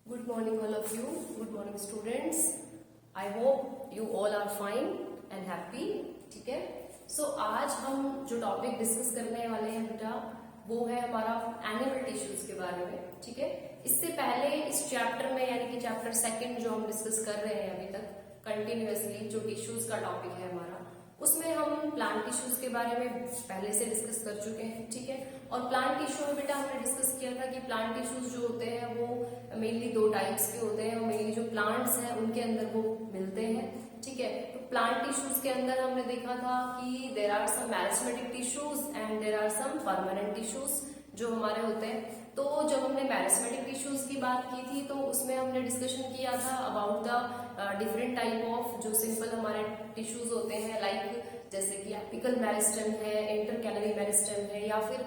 Good morning all of you. Good morning students. I hope you all are fine and happy. ठीक है. So आज हम जो topic discuss करने वाले हैं बेटा वो है हमारा एनिमल टिश्यूज के बारे में. ठीक है. इससे पहले इस चैप्टर में यानी कि चैप्टर सेकंड जो हम डिस्कस कर रहे हैं अभी तक कंटिन्यूअसली जो टिश्यूज का टॉपिक है हमारा उसमें हम प्लांट टिश्यूज के बारे में पहले से डिस्कस कर चुके हैं. ठीक है. और प्लांट टिश्यू में बेटा हमने डिस्कस किया था कि प्लांट टिश्यूज जो होते हैं वो मेनली दो टाइप्स के होते हैं और मेनली जो प्लांट्स हैं उनके अंदर वो मिलते हैं. ठीक है. तो प्लांट टिश्यूज के अंदर हमने देखा था कि there are some meristematic tissues and there are some permanent tissues जो हमारे होते हैं. तो जब हमने मैरिस्मेटिक टिश्यूज की बात की थी तो उसमें हमने डिस्कशन किया था about the different type of जो सिंपल हमारे टिश्यूज होते हैं लाइक जैसे कि एपिकल मेरिस्टेम है, इंटरकैलरी मेरिस्टेम है या फिर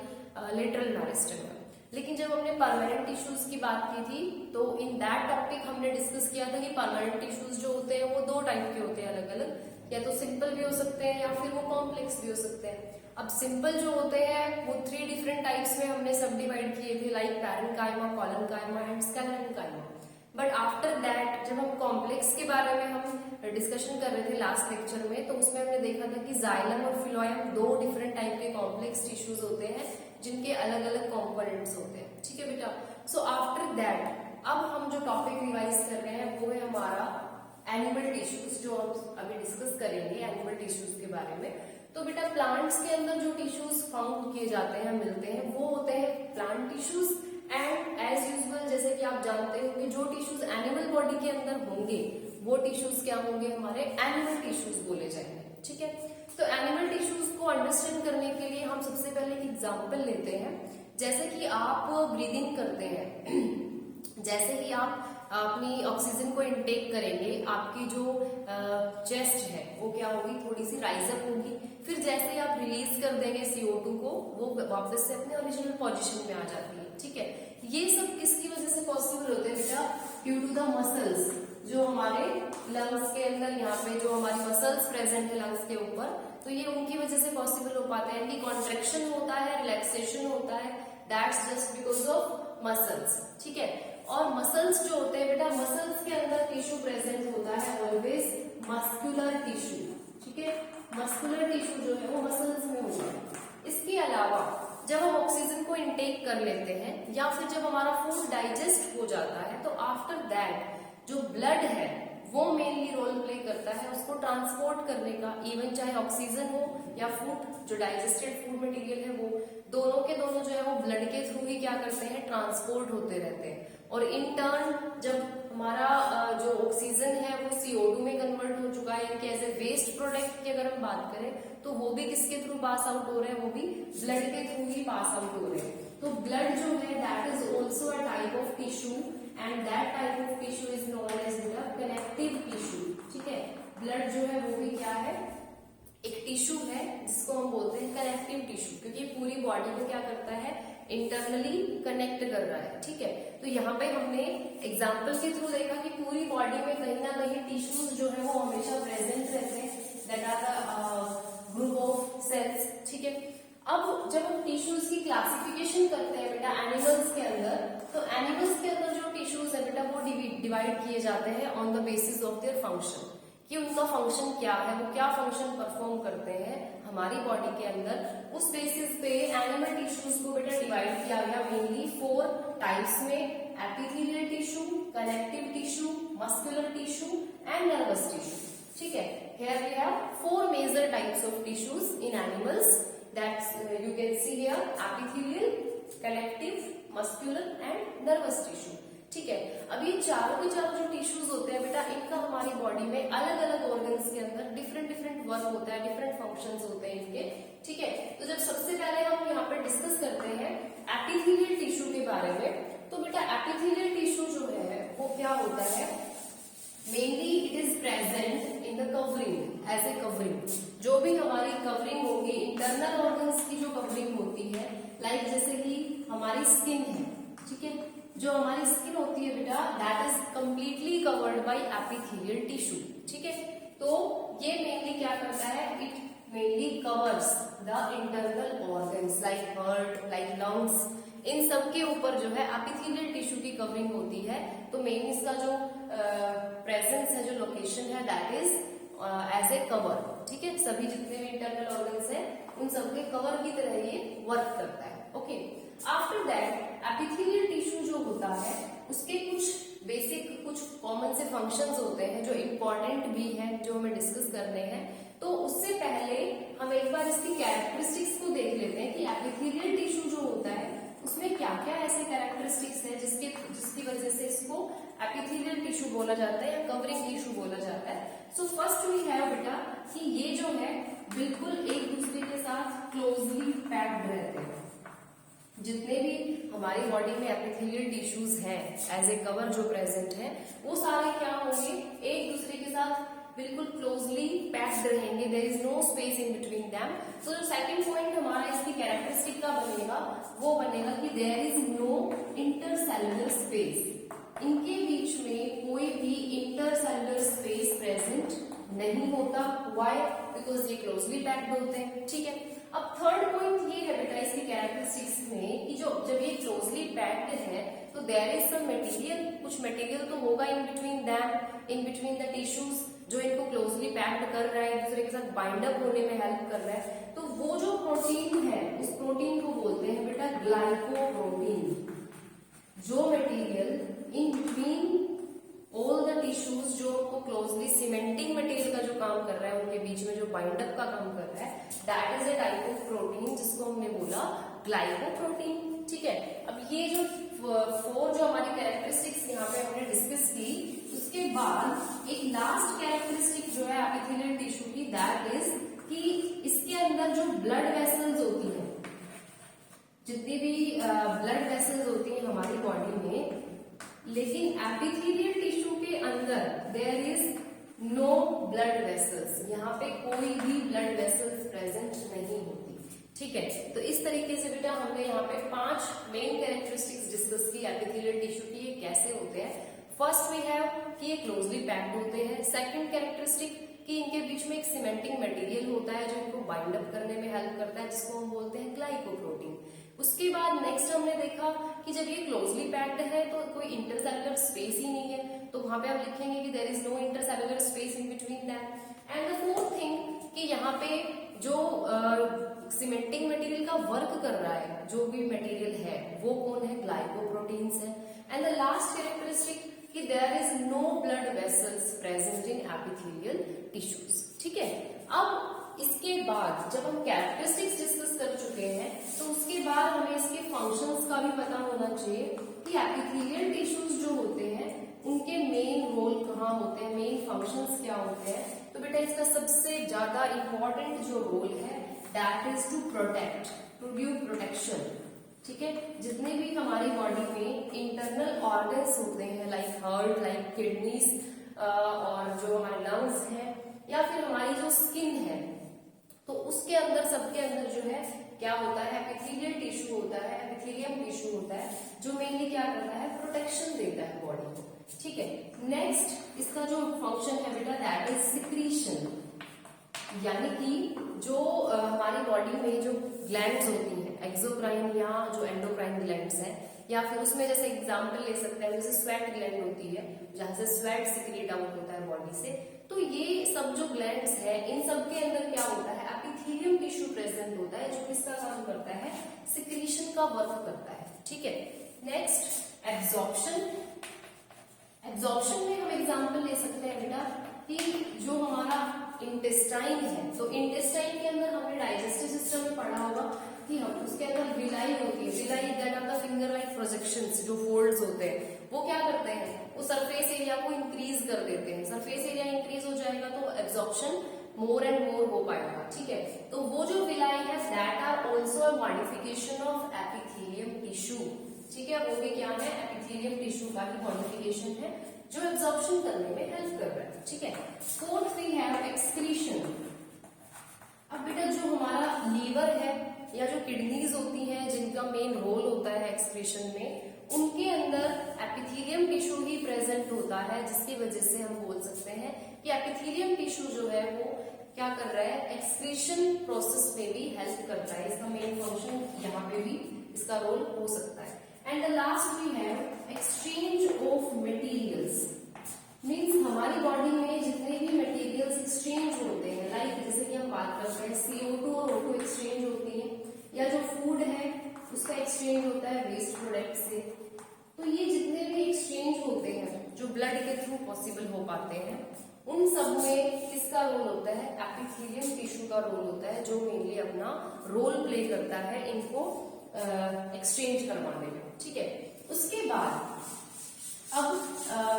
लेटरल मेरिस्टेम है. लेकिन जब हमने परमानेंट टिश्यूज की बात की थी तो इन दैट टॉपिक हमने डिस्कस किया था कि परमानेंट टिश्यूज जो होते हैं वो दो टाइप के होते हैं अलग अलग. या तो सिंपल भी हो सकते हैं या फिर वो कॉम्प्लेक्स भी हो सकते हैं. अब सिंपल जो होते हैं वो 3 डिफरेंट टाइप्स में हमने सब डिवाइड किए थे like parenchyma, collenchyma and sclerenchyma. But after that जब हम कॉम्प्लेक्स के बारे में हम डिस्कशन कर रहे थे लास्ट लेक्चर में तो उसमें हमने देखा था कि जाइलम और फिलोयम दो डिफरेंट टाइप के कॉम्प्लेक्स टिश्यूज होते हैं जिनके अलग अलग कॉम्पोनेंट्स होते हैं. ठीक है बेटा. सो आफ्टर दैट अब हम जो टॉपिक रिवाइज कर रहे हैं वो है हमारा एनिमल टिश्यूज जो हम अभी डिस्कस करेंगे एनिमल टिश्यूज के बारे में. तो बेटा प्लांट्स के अंदर जो टिश्यूज फाउंड किए जाते हैं मिलते हैं वो होते हैं plant tissues and as usual जैसे कि आप जानते हो कि जो टिश्यूज एनिमल बॉडी के अंदर होंगे वो टिश्यूज क्या होंगे हमारे एनिमल टिश्यूज बोले जाएंगे. ठीक है. तो एनिमल टिश्यूज को अंडरस्टैंड करने के लिए हम सबसे पहले एक एग्जांपल लेते हैं. जैसे कि आप ब्रीदिंग करते हैं जैसे कि आप अपनी ऑक्सीजन को इनटेक करेंगे आपकी जो चेस्ट है वो क्या होगी थोड़ी सी राइज अप होगी. फिर जैसे ही आप रिलीज कर देंगे CO2 को वो वापस से अपने ओरिजिनल पोजीशन में आ जाती है. ठीक है. ये सब किसकी वजह से पॉसिबल होते हैं बेटा ड्यू टू द मसल्स जो हमारे लंग्स के अंदर यहाँ पे जो हमारी मसल्स प्रेजेंट है लंग्स के ऊपर तो ये उनकी वजह से पॉसिबल हो पाता है. इनकी कॉन्ट्रेक्शन होता है, रिलैक्सेशन होता है, that's just because of muscles. ठीक है. और मसल्स जो होते हैं बेटा मसल्स के अंदर टिश्यू प्रेजेंट होता है ऑलवेज मस्कुलर टिश्यू. ठीक है. मस्कुलर टिश्यू जो है वो मसल्स में होता है. इसके अलावा जब हम ऑक्सीजन को इनटेक कर लेते हैं या फिर जब हमारा फूड डाइजेस्ट हो जाता है तो आफ्टर दैट जो ब्लड है वो मेनली रोल प्ले करता है उसको ट्रांसपोर्ट करने का. इवन चाहे ऑक्सीजन हो या फूड जो डाइजेस्टेड फूड मटेरियल है वो दोनों के दोनों जो है वो ब्लड के थ्रू ही क्या करते हैं ट्रांसपोर्ट होते रहते हैं. और इन टर्न जब हमारा जो ऑक्सीजन है वो CO2 में कन्वर्ट हो चुका है यानी कि एज ए वेस्ट प्रोडक्ट की अगर हम बात करें तो वो भी किसके थ्रू पास आउट हो रहे हैं वो भी ब्लड के थ्रू ही पास आउट हो रहे हैं. तो ब्लड जो है that is also a type of tissue and that type of tissue is known as connective tissue. ठीक है. ब्लड जो है वो भी क्या है एक टिश्यू है जिसको हम बोलते हैं कनेक्टिव टिश्यू क्योंकि पूरी बॉडी को क्या करता है इंटरनली कनेक्ट कर रहा है. ठीक है. तो यहाँ पे हमने एग्जाम्पल के थ्रू देखा कि पूरी बॉडी में कहीं ना कहीं टिश्यूज जो है वो हमेशा प्रेजेंट रहते हैं. That are the group of cells. ठीक है. अब जब हम टिश्यूज की क्लासिफिकेशन करते हैं बेटा एनिमल्स के अंदर तो एनिमल्स के अंदर जो टिश्यूज है बेटा वो डिवाइड किए जाते हैं on the basis of their function कि उनका फंक्शन क्या है वो क्या फंक्शन परफॉर्म करते हैं हमारी बॉडी के अंदर. उस बेसिस पे एनिमल टिश्यूज को बेटा डिवाइड किया गया मेनली 4 टाइप्स में epithelial tissue, connective tissue, muscular tissue and nervous tissue. ठीक है. Here we have 4 major types of tissues in animals that you can see here epithelial, connective, muscular and nervous tissue. ठीक है. अब ये चारों के चारों जो टिश्यूज होते हैं बेटा इनका हमारी बॉडी में अलग अलग ऑर्गन्स के अंदर डिफरेंट डिफरेंट वर्क होता है, डिफरेंट फंक्शंस होते हैं इनके. ठीक है. तो जब सबसे पहले हम यहाँ पे डिस्कस करते हैं एपिथेलियल टिश्यू के बारे में तो बेटा एपिथेलियल टिश्यू जो है वो क्या होता है mainly it is present in the covering as a covering. जो भी हमारी कवरिंग होगी इंटरनल ऑर्गन्स की जो कवरिंग होती है लाइक जैसे कि हमारी स्किन है. ठीक है. जो हमारी स्किन होती है बेटा that is completely covered by epithelial tissue. ठीक है. तो ये मेनली क्या करता है it mainly covers the internal organs like heart, like lungs, इन सब के ऊपर जो है एपिथेलियल टिश्यू की कवरिंग होती है। तो मेन इसका जो प्रेजेंस है, जो लोकेशन है, that is as a cover. ठीक है, सभी जितने भी इंटरनल ऑर्गन्स हैं उन सबके कवर की तरह ये वर्क करता है। Okay, after that epithelial tissue जो होता है उसके कुछ बेसिक, कुछ कॉमन से फंक्शंस होते हैं जो इम्पोर्टेंट भी है, जो हमें डिस्कस करने हैं। तो उससे पहले हम एक बार इसकी कैरेक्टरिस्टिक्स को देख लेते हैं कि एपिथेलियल टिश्यू जो होता है उसमें क्या क्या ऐसे कैरेक्टरिस्टिक्स है जिसकी वजह से इसको एपिथेलियल टिश्यू बोला जाता है या कवरिंग टिश्यू बोला जाता है। सो फर्स्ट वी हैव बेटा कि ये जो है बिल्कुल एक दूसरे के साथ क्लोजली पैक्ड रहते हैं। जितने भी हमारी बॉडी में एपिथेलियल टिश्यूज हैं एज ए कवर जो प्रेजेंट है, वो सारे क्या होंगे, एक दूसरे के साथ बिल्कुल क्लोजली पैक्ड रहेंगे। There is no space in between them. तो जो सेकंड पॉइंट हमारा इसकी कैरेक्टरिस्टिक का बनेगा वो बनेगा कि there is no intercellular space. इनके बीच में कोई भी इंटरसेलुलर स्पेस प्रेजेंट नहीं होता। व्हाई? बिकॉज ये क्लोजली पैक्ड होते हैं। ठीक है, अब थर्ड पॉइंट ये है बेटा इसकी कैरेक्टरिस्टिक्स में कि जो जब ये क्लोजली पैक्ड है तो देयर इज सम मटेरियल, कुछ मटेरियल तो होगा in between them, in between the tissues, जो इनको क्लोजली पैक्ड कर रहा है, एक दूसरे के साथ बाइंड अप होने में हेल्प कर रहा है। तो वो जो प्रोटीन है उस प्रोटीन को बोलते हैं बेटा ग्लाइकोप्रोटीन। जो material in between all the tissues, जो उनको क्लोजली सीमेंटिंग मटेरियल का जो काम कर रहा है, उनके बीच में जो बाइंड अप का काम कर रहा है, that is a type of protein जिसको हमने बोला ग्लाइकोप्रोटीन। ठीक है, अब ये जो फोर जो हमारी कैरेक्टरिस्टिक्स यहाँ पे हमने डिस्कस की, उसके बाद एक लास्ट कैरेक्टरिस्टिक जो है एपिथेलियल टिश्यू की, दैट इज कि इसके अंदर जो ब्लड वेसल्स होती हैं, जितनी भी ब्लड वेसल्स होती हैं हमारी बॉडी में, लेकिन एपिथेलियल टिश्यू के अंदर there is no blood vessels. यहाँ पे कोई भी ब्लड वेसल्स प्रेजेंट नहीं होती। ठीक है, तो इस तरीके से बेटा हमने यहाँ पे 5 मेन कैरेक्टरिस्टिक्स डिस्कस की एपिथेलियल टिश्यू की, ये कैसे होते हैं। फर्स्ट वी हैव कि ये क्लोजली पैक्ड होते हैं। सेकंड कैरेक्टरिस्टिक कि इनके बीच में एक सीमेंटिंग मटेरियल होता है जो इनको बाइंड अप करने में हेल्प करता है, जिसको हम बोलते हैं ग्लाइकोप्रोटीन। उसके बाद नेक्स्ट हमने देखा कि जब ये क्लोजली पैक्ड है तो कोई इंटरसेलुलर स्पेस ही नहीं है, तो वहां पे आप लिखेंगे कि there is no intercellular space in between that. And the fourth thing कि यहाँ पे जो सीमेंटिंग मटेरियल का वर्क कर रहा है, जो भी मटेरियल है, वो कौन है, ग्लाइकोप्रोटीन्स है। एंड द लास्ट कैरेक्टरिस्टिक कि there is no blood vessels present in epithelial tissues. ठीक है, अब इसके बाद जब हम कैरेक्टरिस्टिक्स डिस्कस कर चुके हैं तो उसके बाद हमें इसके फंक्शंस का भी पता होना चाहिए कि एपिथेलियल टिश्यूज जो होते हैं उनके मेन रोल कहाँ होते हैं, मेन फंक्शंस क्या होते हैं। तो बेटा इसका सबसे ज्यादा इंपॉर्टेंट जो रोल है that is to protect, to give protection. ठीक है, जितने भी हमारी बॉडी में इंटरनल ऑर्गन्स होते हैं, लाइक हार्ट, लाइक किडनीज, और जो हमारे लंग्स हैं, या फिर हमारी जो स्किन है, तो उसके अंदर, सबके अंदर जो है क्या होता है, एपिथेलियल टिश्यू होता है, एपिथेलियम टिश्यू होता है, जो मेनली क्या करता है, प्रोटेक्शन देता है बॉडी को। ठीक है, नेक्स्ट इसका जो फंक्शन है बेटा दैट इज सिक्रीशन, यानी कि जो हमारी बॉडी में जो ग्लैंड्स होती हैं, एक्सोक्राइन या जो एंडोक्राइन ग्लैंड्स हैं, या फिर उसमें जैसे एग्जांपल ले सकते हैं, जैसे स्वेट ग्लैंड होती है जहां से स्वेट सिक्रेट आउट होता है बॉडी से। तो ये सब जो ग्लैंड्स है, इन सब के अंदर क्या होता है, एपिथेलियम टिश्यू प्रेजेंट होता है, जो किसका काम करता है, सिक्रीशन का वर्क करता है। ठीक है, नेक्स्ट एब्जॉर्प्शन। एब्जॉर्प्शन में हम एग्जांपल ले सकते हैं बेटा कि जो हमारा इंटेस्टाइन है, तो इंटेस्टाइन के अंदर हमने डाइजेस्टिव सिस्टम में पढ़ा होगा कि हम उसके अंदर विलाई होती है, villi that are the finger like projections, जो फोल्ड्स होते हैं, वो क्या करते हैं, वो सरफेस एरिया को इंक्रीज कर देते हैं। सरफेस एरिया इंक्रीज हो जाएगा तो एब्जॉर्प्शन मोर एंड मोर हो पाएगा। ठीक है, तो वो जो विलाई है that are also a modification of epithelium tissue. ठीक है, वो भी क्या है, एपिथेलियम टिश्यू का ही मॉडिफिकेशन है जो एब्जॉर्प्शन करने में हेल्प कर रहा है। ठीक है, फोर्थ वी हैव एक्सक्रीशन। अब बेटा जो हमारा लीवर है या जो किडनीज होती हैं, जिनका मेन रोल होता है एक्सक्रीशन में, उनके अंदर एपिथेलियम टिश्यू ही प्रेजेंट होता है, जिसकी वजह से हम बोल सकते हैं कि एपिथेलियम टिश्यू जो है वो क्या कर रहा है, एक्सक्रीशन प्रोसेस में भी हेल्प करता है। इसका मेन फंक्शन यहाँ पे भी इसका रोल हो सकता है। And the last we have exchange of materials, means हमारी बॉडी में जितने भी मटेरियल्स एक्सचेंज होते हैं, लाइक जैसे कि हम बात करते हैं CO2 और O2 एक्सचेंज होती है, या जो फूड है उसका एक्सचेंज होता है वेस्ट प्रोडक्ट से। तो ये जितने भी एक्सचेंज होते हैं जो ब्लड के थ्रू पॉसिबल हो पाते हैं, उन सब में किसका रोल होता है? एपिथेलियम टिश्यू का रोल होता है, जो मेनली अपना रोल प्ले करता है इनको एक्सचेंज करवाने में। ठीक है, उसके बाद अब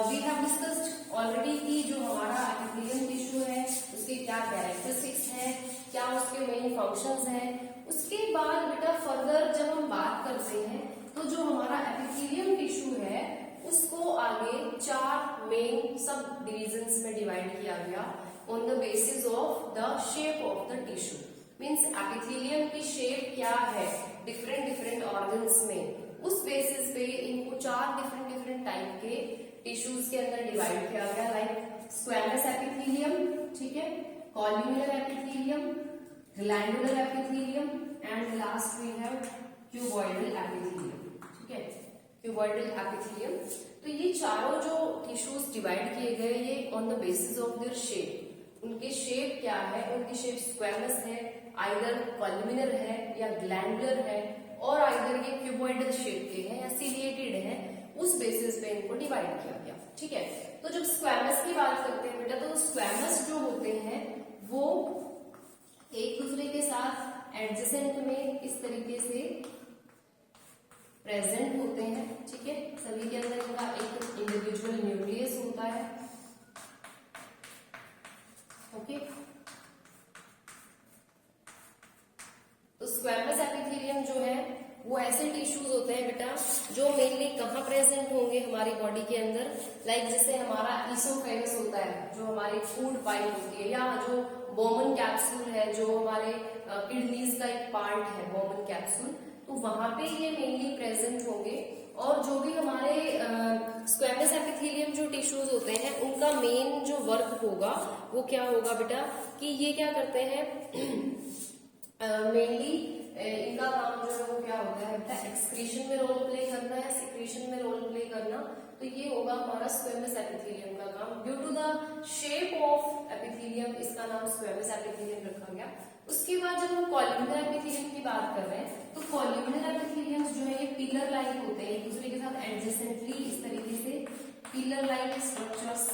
वी हैव डिस्कस्ड ऑलरेडी कि जो हमारा एपिथेलियम टिश्यू है उसके क्या कैरेक्टरिस्टिक्स है, क्या उसके मेन फंक्शंस हैं। उसके बाद बेटा फर्दर जब हम बात करते हैं तो जो हमारा एपिथेलियम टिश्यू है उसको आगे 4 मेन सब डिविजन्स में डिवाइड किया गया on the basis of the shape of the tissue. Means epithelium की शेप क्या है डिफरेंट ऑर्गन्स में, उस बेसिस पे इनको 4 डिफरेंट टाइप के टिश्यूज के अंदर डिवाइड किया गया, लाइक स्क्वैमस एपिथेलियम, ठीक है, columnar epithelium, glandular epithelium and last we have cuboidal epithelium. ठीक है, क्यूबॉइडल एपिथेलियम। तो ये चारों जो टिश्यूज डिवाइड किए गए ये on the basis of their shape, उनके शेप क्या है, उनकी शेप स्क्वैमस है, आइदर कॉल्यूमिनर है या ग्लैंडुलर है, और आइदर ये क्यूबॉइडल शेप के हैं या सिलिएटेड हैं, उस बेसिस पे इनको डिवाइड किया गया। ठीक है, तो जब स्क्वैमस की बात करते हैं बेटा, तो स्क्वैमस जो होते हैं वो एक दूसरे के साथ एडजेसेंट में इस तरीके से प्रेजेंट होते हैं। ठीक है, सभी के अंदर इनका एक इंडिविजुअल न्यूक्लियस होता है। ओके, तो स्क्वैमस एपिथेलियम जो है वो ऐसे टिश्यूज होते हैं बेटा जो मेनली कहाँ प्रेजेंट होंगे हमारी बॉडी के अंदर, लाइक जैसे हमारा ईसोफेगस होता है जो हमारी फूड पाइप होती है, या जो बोमन कैप्सूल है जो हमारे किडनीज का एक पार्ट है बोमन कैप्सूल, तो वहां पे ये मेनली प्रेजेंट होंगे। और जो भी हमारे स्क्वैमस एपिथेलियम जो टिश्यूज होते हैं उनका मेन जो वर्क होगा वो क्या होगा बेटा कि ये क्या करते हैं मेनली इनका काम जो है वो क्या होता है बेटा एक्सक्रीशन में रोल प्ले करना है, सिक्रीशन में रोल प्ले करना। तो ये होगा हमारा स्क्वैमस एपिथेलियम का काम। Due to the shape of epithelium इसका नाम स्क्वैमस एपिथेलियम रखा गया। उसके बाद जब हम कॉल्यूमिनर एपिथेलियम की बात कर रहे हैं तो कॉल्यूमिनर एपिथेलियम जो है ये पिलर लाइक होते हैं, एक दूसरे के साथ एडजेसेंटली इस तरीके से पिलर लाइक स्ट्रक्चर्स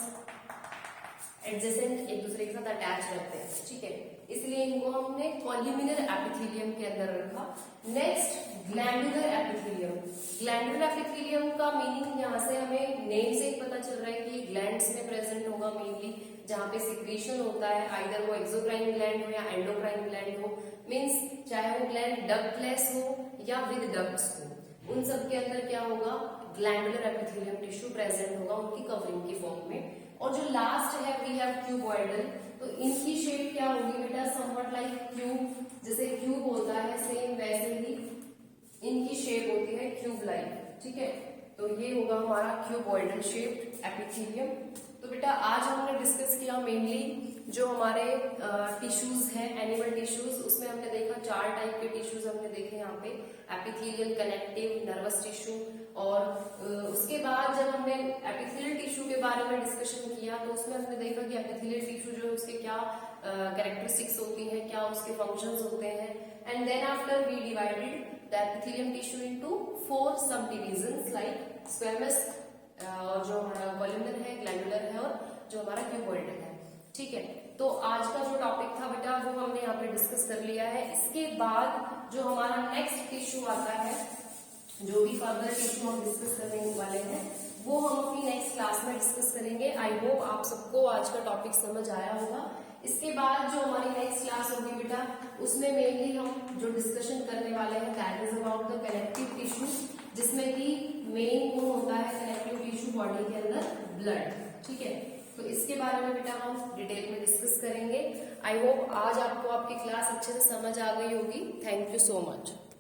एडजेसेंट एक दूसरे के साथ अटैच रहते हैं। ठीक है, इसलिए इनको हमने कॉल्यूमिनर एपिथेलियम के अंदर रखा। Next glandular epithelium. Glandular epithelium का मीनिंग यहाँ से हमें नेम से ही पता चल रहा है कि ग्लैंड्स में प्रेजेंट होगा मेनली, जहाँ पे सिक्रीशन होता है, आइदर वो एक्सोक्राइन ग्लैंड हो या एंडोक्राइन ग्लैंड हो, मीन्स चाहे वो ग्लैंड डक्टलेस हो या विद डक्ट्स हो, उन सब के अंदर क्या होगा ग्लैंडुलर एपिथेलियम टिश्यू प्रेजेंट होगा उनकी कवरिंग की फॉर्म में। और जो लास्ट है वी हैव क्यूबॉइडल, तो इनकी शेप क्या होगी बेटा समवट लाइक क्यूब, जैसे क्यूब होता है सेम वैसे ही इनकी शेप होती है क्यूब लाइक। ठीक है, तो ये होगा हमारा क्यूबॉइडल शेप्ड एपिथेलियम। तो बेटा आज हमने डिस्कस किया मेनली जो हमारे टिश्यूज हैं एनिमल टिश्यूज, उसमें हमने देखा 4 टाइप के टिश्यूज हमने देखे यहाँ पे, एपिथेलियल, कनेक्टिव, नर्वस टिश्यू। और उसके बाद जब हमने एपिथेलियल टिश्यू के बारे में डिस्कशन किया तो उसमें हमने देखा कि एपिथेलियल टिश्यू जो है उसके क्या कैरेक्टरिस्टिक्स होती हैं, क्या उसके फंक्शंस होते हैं। And then after we divided the epithelium tissue into 4 सब डिविजन्स लाइक स्क्वैमस, और जो हमारा कॉल्यूमिनर है, ग्लैंडुलर है, और जो हमारा क्यूबॉइडल है। ठीक है, तो आज का जो टॉपिक था बेटा वो हमने यहाँ पे डिस्कस कर लिया है। इसके बाद जो हमारा नेक्स्ट टिश्यू आता है, जो भी फर्दर टिश्यू हम डिस्कस करने वाले हैं वो हम अपनी नेक्स्ट क्लास में डिस्कस करेंगे। आई होप आप सबको आज का टॉपिक समझ आया होगा। इसके बाद जो हमारी नेक्स्ट क्लास होगी बेटा उसमें मेनली हम जो डिस्कशन करने वाले हैं that is about the connective tissue, जिसमें कि मेन कौन होता है कनेक्टिव टिश्यू बॉडी के अंदर ब्लड। ठीक है, तो इसके बारे में बेटा हम डिटेल में डिस्कस करेंगे। आई होप आज आपको आपकी क्लास अच्छे से समझ आ गई होगी। Thank you so much.